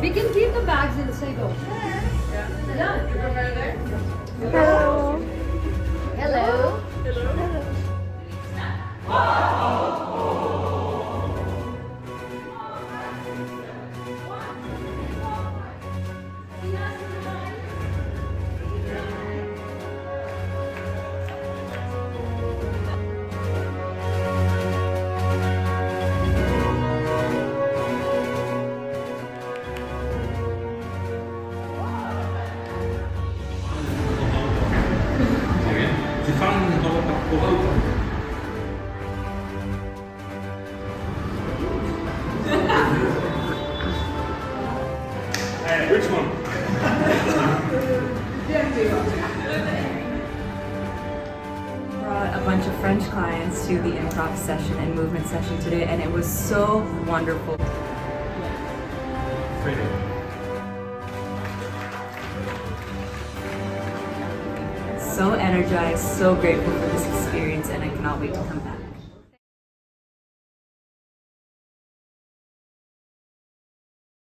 We can keep the bags inside also. Yeah. You prefer there? Hello. Hello. Sie fangen noch open. Which one? Brought a bunch of French clients to the improv session and movement session today, and it was so wonderful. So energized, so grateful for this experience, and I cannot wait to come back.